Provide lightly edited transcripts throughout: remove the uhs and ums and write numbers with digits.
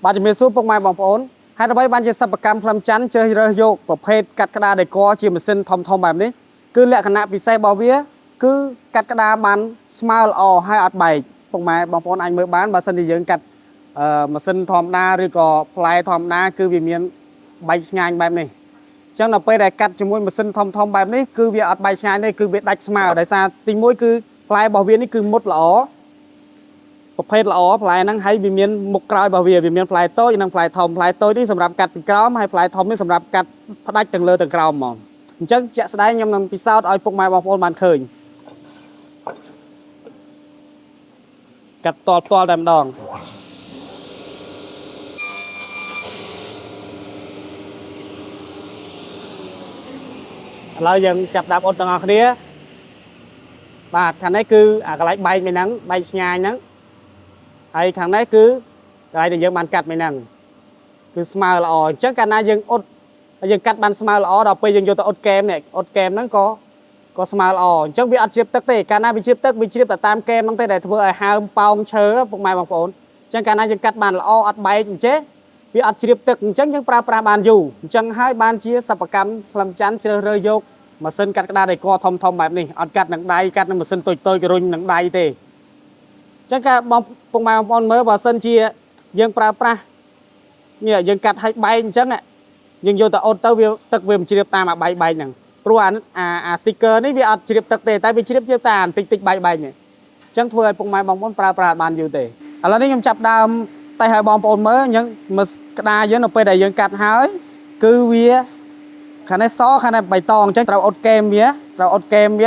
បាទជំរាបសួរពុកម៉ែបងប្អូនហើយដើម្បីបានជាសិប្បកម្មផ្លំច័ន្ទជ្រើសរើសយកប្រភេទកាត់ក្តារដេកជាម៉ាស៊ីនធំបែបនេះគឺលក្ខណៈពិសេសរបស់វាគឺកាត់ក្តារបានស្មើល្អហើយអត់បែកពុកម៉ែបងប្អូនអាចមើលបានបើសិនជាយើងកាត់ម៉ាស៊ីនធម្មតាឬក៏ផ្លែធម្មតាគឺវាមានបែកឆ្ងាញ់បែបនេះអញ្ចឹងដល់ពេលដែលកាត់ជាមួយម៉ាស៊ីនធំបែបនេះគឺវាអត់បែកឆ្ងាញ់ទេគឺវាដាច់ស្មើដោយសារទី1គឺផ្លែរបស់វានេះគឺមុតល្អប្រភេទល្អផ្លែហ្នឹងហើយវាមានមុខក្រោយរបស់វាមានផ្លែតូចនិងផ្លែធំផ្លែតូចនេះសម្រាប់កាត់ពីក្រោមហើយផ្លែធំនេះសម្រាប់កាត់ផ្ដាច់ទាំងលើទាំងក្រោមហ្មងអញ្ចឹងជាក់ស្ដែងខ្ញុំនឹងពិសោធន៍ឲ្យពុកម៉ែបងប្អូនបានឃើញកាត់ផ្ទាល់តែម្ដងឥឡូវយើងចាប់ដាក់អ៊ុតទាំងអស់គ្នាបាទខាងនេះគឺអាកន្លែងបែកមួយហ្នឹងបែកឆ្ងាយហ្នឹងហើយខាងនេះគឺកន្លែងដែលយើងបានកាត់មួយហ្នឹងគឺស្មើល្អអញ្ចឹងកាលណាយើងអ៊ុតយើងកាត់បានស្មើល្អដល់ពេលយើងយកទៅអ៊ុតកែមនេះអ៊ុតកែមហ្នឹងក៏ស្មើល្អអញ្ចឹងវាអត់ជ្រាបទឹកទេកាលណាវាជ្រាបទឹកវាជ្រាបតែតាមកែមហ្នឹងទេដែលធ្វើឲ្យហើមប៉ោងឈើពុកម៉ែបងប្អូនអញ្ចឹងកាលណាយើងកាត់បានល្អអត់បែកអញ្ចេះវាអត់ជ្រាបទឹកអញ្ចឹងយើងប្រើប្រាស់បានយូរអញ្ចឹងហើយបានជាសិប្បកម្មផ្លំច័ន្ទជ្រើសរើសយកម៉ាស៊ីនកាត់ក្តារដេកធំបែបនេះអត់កាត់នឹងដៃកាត់នឹងម៉ាស៊ីនតូចក៏រុញនឹងដៃទេអញ្ចឹងការបងពុកម៉ែបងប្អូនមើលបើសិនជាយើងប្រើប្រាស់នេះយើងកាត់ឲ្យបែកអញ្ចឹងយើងយកទៅអ៊ុតទៅវាទឹកវាមិនជ្រាបតាមអាបែកហ្នឹងព្រោះអា sticker នេះវាអត់ជ្រាបទឹកទេតែវាជ្រាបតែបន្តិចបែកនេះអញ្ចឹងធ្វើឲ្យពុកម៉ែបងប្អូនប្រើប្រាស់បានយូរទេឥឡូវនេះខ្ញុំចាប់ដើមតែឲ្យបងប្អូនមើលអញ្ចឹងមើលក្តារយើងនៅពេលដែលយើងកាត់ហើយគឺវាខាងនេះសខាងនេះបៃតងអញ្ចឹងត្រូវអ៊ុតកែមវា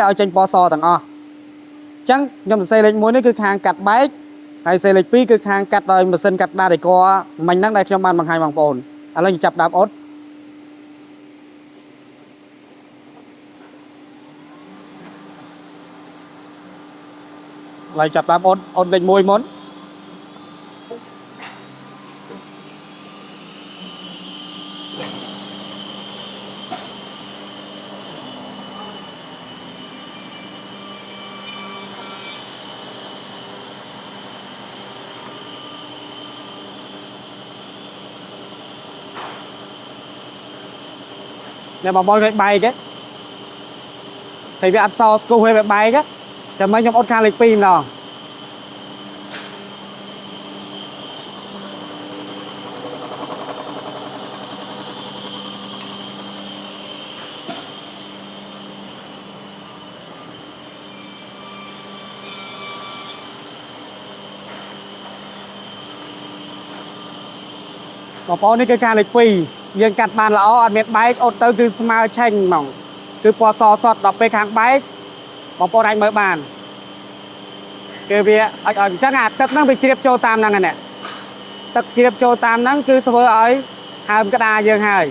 ឲ្យចេញពណ៌សទាំងអស់អញ្ចឹងខ្ញុំសរសេរលេខ1នេះគឺខាងកាត់បែកហើយសរសេរលេខ2គឺខាងកាត់ដោយម៉ាស៊ីនកាត់ក្តារដេកមិញហ្នឹងដែលខ្ញុំបានបង្ហាញបងប្អូនឥឡូវចាប់ដើមអ៊ុតឡើយចាប់ដើមអ៊ុតលេខ1មុននេះបងប្អូនឃើញបែកទេហើយវាអត់សស្គូហើយវាបែកចាំមើលខ្ញុំអ៊ុតខាងលេខ2ម្ដងបងប្អូននេះគឺខាងលេខ2យើងកាត់បានល្អអត់មានបែកអ៊ុតទៅគឺស្មើឆេញហ្មងគឺពណ៌សសតដល់ពេលខាងបែកបងប្អូនអាចមើលបានគឺវាអញ្ចឹងអាទឹកហ្នឹងវាជ្រាបចូលតាមហ្នឹងទឹកជ្រាបចូលតាមហ្នឹងគឺធ្វើឲ្យហើមក្តារយើងហើយ